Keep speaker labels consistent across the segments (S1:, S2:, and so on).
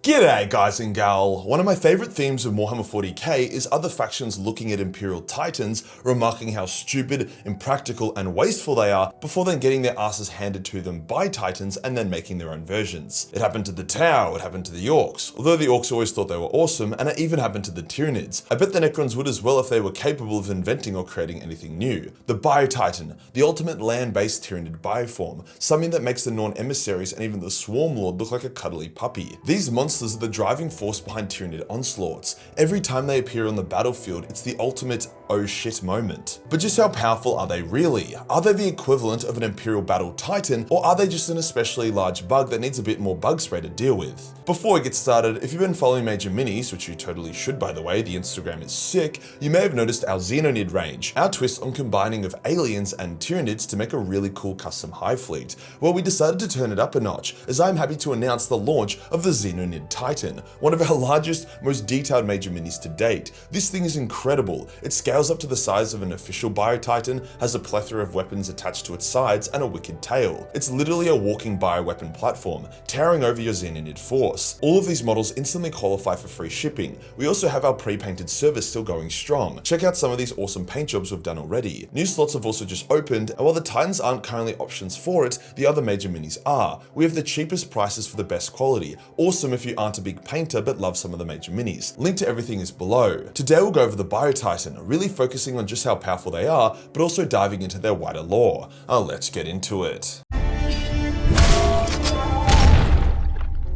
S1: G'day guys and gal! One of my favourite themes of Warhammer 40k is other factions looking at Imperial Titans, remarking how stupid, impractical and wasteful they are before then getting their asses handed to them by Titans and then making their own versions. It happened to the Tau, it happened to the Orcs, although the Orcs always thought they were awesome, and it even happened to the Tyranids. I bet the Necrons would as well if they were capable of inventing or creating anything new. The Bio-Titan, the ultimate land-based Tyranid bioform, something that makes the Norn emissaries and even the Swarm Lord look like a cuddly puppy. These monsters are the driving force behind Tyranid onslaughts. Every time they appear on the battlefield, it's the ultimate oh shit moment. But just how powerful are they really? Are they the equivalent of an Imperial Battle Titan, or are they just an especially large bug that needs a bit more bug spray to deal with? Before we get started, if you've been following Major Minis, which you totally should by the way, the Instagram is sick, you may have noticed our Xenonid range, our twist on combining of aliens and Tyranids to make a really cool custom hive fleet. Well, we decided to turn it up a notch, as I'm happy to announce the launch of the Xenonid Titan, one of our largest, most detailed Major Minis to date. This thing is incredible. It scales up to the size of an official Bio-Titan, has a plethora of weapons attached to its sides, and a wicked tail. It's literally a walking bioweapon platform, towering over your Xenonid force. All of these models instantly qualify for free shipping. We also have our pre-painted service still going strong. Check out some of these awesome paint jobs we've done already. New slots have also just opened, and while the Titans aren't currently options for it, the other Major Minis are. We have the cheapest prices for the best quality. Awesome if you aren't a big painter but love some of the Major Minis. Link to everything is below. Today we'll go over the Bio-Titan, really focusing on just how powerful they are, but also diving into their wider lore. Let's get into it.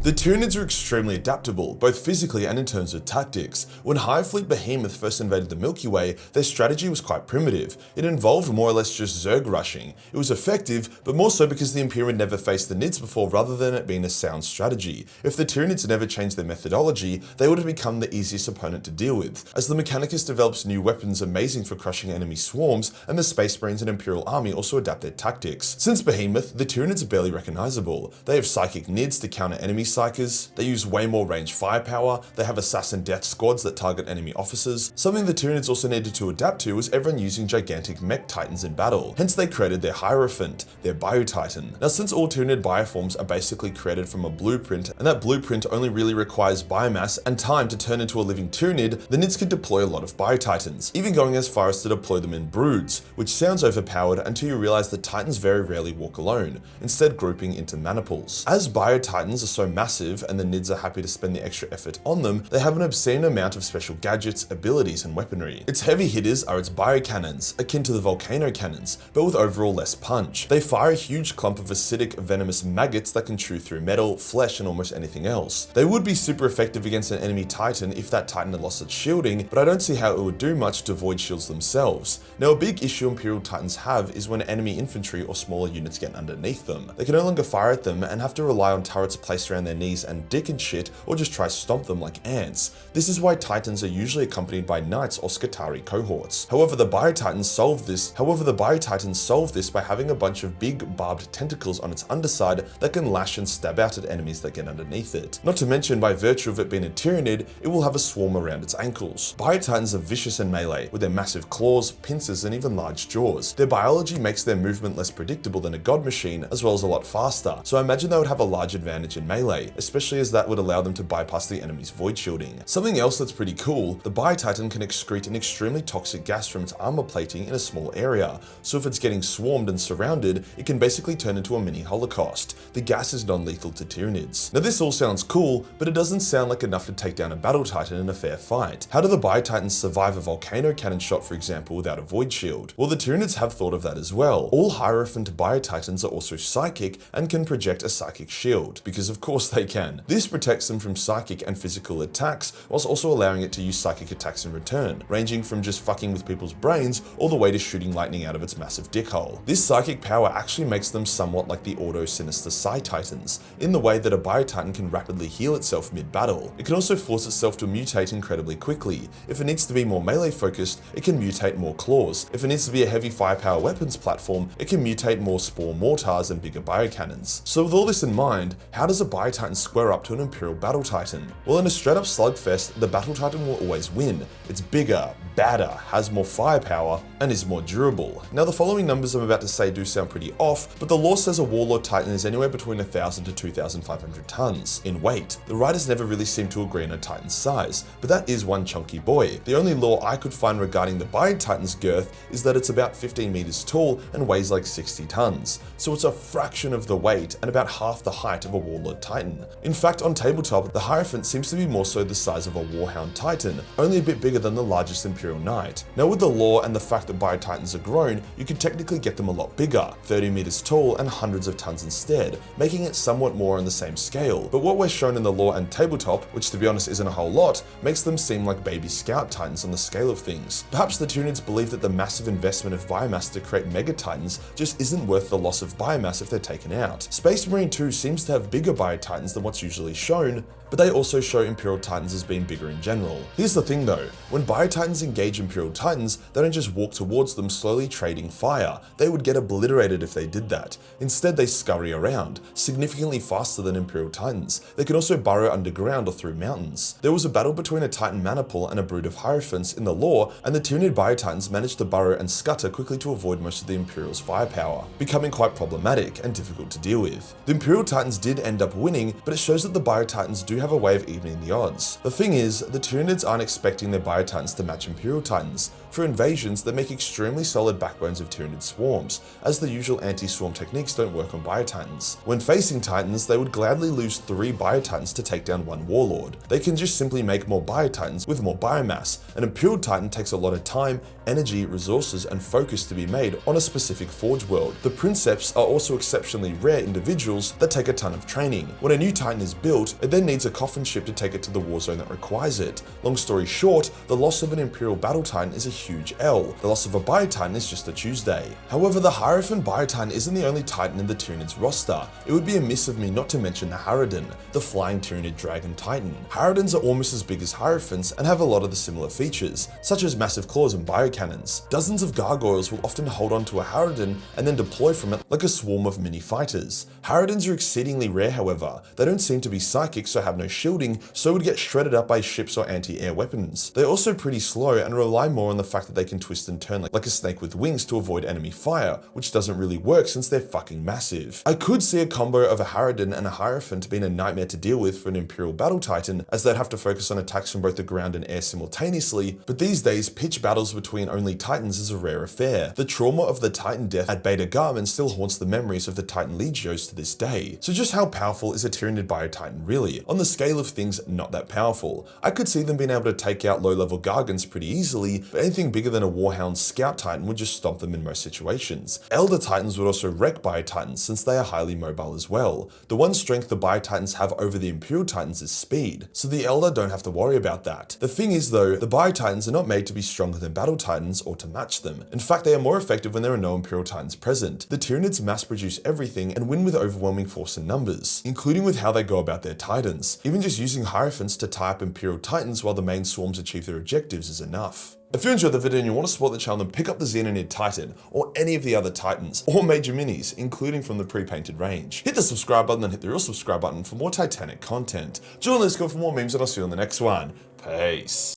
S1: The Tyranids are extremely adaptable, both physically and in terms of tactics. When Hive Fleet Behemoth first invaded the Milky Way, their strategy was quite primitive. It involved more or less just Zerg rushing. It was effective, but more so because the Imperium had never faced the Nids before rather than it being a sound strategy. If the Tyranids had never changed their methodology, they would have become the easiest opponent to deal with, as the Mechanicus develops new weapons amazing for crushing enemy swarms, and the Space Marines and Imperial Army also adapt their tactics. Since Behemoth, the Tyranids are barely recognizable. They have psychic Nids to counter enemy psychers, they use way more range firepower, they have assassin death squads that target enemy officers. Something the Tyranids also needed to adapt to was everyone using gigantic mech titans in battle, hence they created their Hierophant, their Bio-Titan. Now since all Tyranid bioforms are basically created from a blueprint, and that blueprint only really requires biomass and time to turn into a living Tyranid, the Nids can deploy a lot of Bio-Titans, even going as far as to deploy them in broods, which sounds overpowered until you realize that Titans very rarely walk alone, instead grouping into maniples. As Bio-Titans are so massive and the Nids are happy to spend the extra effort on them, they have an obscene amount of special gadgets, abilities and weaponry. Its heavy hitters are its biocannons, akin to the volcano cannons, but with overall less punch. They fire a huge clump of acidic, venomous maggots that can chew through metal, flesh and almost anything else. They would be super effective against an enemy Titan if that Titan had lost its shielding, but I don't see how it would do much to avoid shields themselves. Now a big issue Imperial Titans have is when enemy infantry or smaller units get underneath them. They can no longer fire at them and have to rely on turrets placed around their knees and dick and shit, or just try to stomp them like ants. This is why Titans are usually accompanied by Knights or Scutari cohorts. However, the Bio-Titans solve this by having a bunch of big barbed tentacles on its underside that can lash and stab out at enemies that get underneath it. Not to mention, by virtue of it being a Tyranid, it will have a swarm around its ankles. Bio-Titans are vicious in melee, with their massive claws, pincers and even large jaws. Their biology makes their movement less predictable than a god machine, as well as a lot faster, so I imagine they would have a large advantage in melee, especially as that would allow them to bypass the enemy's void shielding. Something else that's pretty cool, the Bio-Titan can excrete an extremely toxic gas from its armor plating in a small area, so if it's getting swarmed and surrounded, it can basically turn into a mini holocaust. The gas is non-lethal to Tyranids. Now this all sounds cool, but it doesn't sound like enough to take down a battle Titan in a fair fight. How do the Bio-Titans survive a volcano cannon shot, for example, without a void shield? Well, the Tyranids have thought of that as well. All Hierophant Bio-Titans are also psychic and can project a psychic shield, because of course they can. This protects them from psychic and physical attacks, whilst also allowing it to use psychic attacks in return, ranging from just fucking with people's brains all the way to shooting lightning out of its massive dickhole. This psychic power actually makes them somewhat like the Auto-Sinister Psi-Titans, in the way that a Bio-Titan can rapidly heal itself mid-battle. It can also force itself to mutate incredibly quickly. If it needs to be more melee focused, it can mutate more claws. If it needs to be a heavy firepower weapons platform, it can mutate more spore mortars and bigger biocannons. So with all this in mind, how does a Bio-Titan Titans square up to an Imperial Battle Titan? Well, in a straight up slugfest, the Battle Titan will always win. It's bigger, badder, has more firepower, and is more durable. Now, the following numbers I'm about to say do sound pretty off, but the lore says a Warlord Titan is anywhere between 1,000 to 2,500 tons in weight. The writers never really seem to agree on a Titan's size, but that is one chunky boy. The only lore I could find regarding the Bioid Titan's girth is that it's about 15 meters tall and weighs like 60 tons, so it's a fraction of the weight and about half the height of a Warlord Titan. In fact, on tabletop, the Hierophant seems to be more so the size of a Warhound Titan, only a bit bigger than the largest Imperial Knight. Now, with the lore and the fact that Bioid Titans are grown, you could technically get them a lot bigger, 30 meters tall and hundreds of tons instead, making it somewhat more on the same scale. But what we're shown in the lore and tabletop, which to be honest isn't a whole lot, makes them seem like baby Scout Titans on the scale of things. Perhaps the Tyranids believe that the massive investment of biomass to create Mega Titans just isn't worth the loss of biomass if they're taken out. Space Marine 2 seems to have bigger Bioid Titans than what's usually shown, but they also show Imperial Titans as being bigger in general. Here's the thing though, when Bioid Titans engage Imperial Titans, they don't just walk towards them slowly trading fire. They would get obliterated if they did that. Instead, they scurry around, significantly faster than Imperial Titans. They can also burrow underground or through mountains. There was a battle between a Titan Maniple and a brood of Hierophants in the lore, and the Tyranid Bioid Titans managed to burrow and scutter quickly to avoid most of the Imperial's firepower, becoming quite problematic and difficult to deal with. The Imperial Titans did end up winning, but it shows that the Bioid Titans do have a way of evening the odds. The thing is, the Tyranids aren't expecting their Bioid Titans to match Imperial Titans. For invasions, they make extremely solid backbones of Tyranid swarms, as the usual anti-swarm techniques don't work on Bioid Titans. When facing Titans, they would gladly lose 3 Bioid Titans to take down 1 Warlord. They can just simply make more Bioid Titans with more biomass. An Imperial Titan takes a lot of time, energy, resources, and focus to be made on a specific forge world. The Princeps are also exceptionally rare individuals that take a ton of training. When a new Titan is built, it then needs a coffin ship to take it to the war zone that requires it. Long story short, the loss of an Imperial Battle Titan is a huge L. The loss of a Bioid Titan is just a Tuesday. However, the Hierophant Bioid Titan isn't the only Titan in the Tyranids roster. It would be amiss of me not to mention the Harridan, the flying Tyranid Dragon Titan. Harridans are almost as big as Hierophants and have a lot of the similar features, such as massive claws and biocannons. Dozens of gargoyles will often hold onto a Harridan and then deploy from it like a swarm of mini fighters. Harridans are exceedingly rare, however. They don't seem to be psychic, so have no shielding, so would get shredded up by ships or anti-air weapons. They're also pretty slow and rely more on the fact that they can twist and turn like a snake with wings to avoid enemy fire, which doesn't really work since they're fucking massive. I could see a combo of a Harridan and a Hierophant being a nightmare to deal with for an Imperial Battle Titan, as they'd have to focus on attacks from both the ground and air simultaneously, but these days, pitch battles between only Titans is a rare affair. The trauma of the Titan death at Beta Garmin still haunts the memories of the Titan Legios to this day. So just how powerful is a Tyranid Bioid Titan really? On the scale of things, not that powerful. I could see them being able to take out low-level Gargants pretty easily, but anything bigger than a Warhound Scout Titan would just stomp them in most situations. Elder Titans would also wreck Bioid Titans since they are highly mobile as well. The one strength the Bioid Titans have over the Imperial Titans is speed, so the Elder don't have to worry about that. The thing is though, the Bioid Titans are not made to be stronger than Battle Titans or to match them. In fact, they are more effective when there are no Imperial Titans present. The Tyranids mass produce everything and win with overwhelming force and numbers, including with how they go about their Titans. Even just using Hierophants to tie up Imperial Titans while the main swarms achieve their objectives is enough. If you enjoyed the video and you want to support the channel, then pick up the Xenonid Titan, or any of the other Titans, or major minis, including from the pre-painted range. Hit the subscribe button and hit the real subscribe button for more Titanic content. Join Let's Go for more memes and I'll see you on the next one. Peace.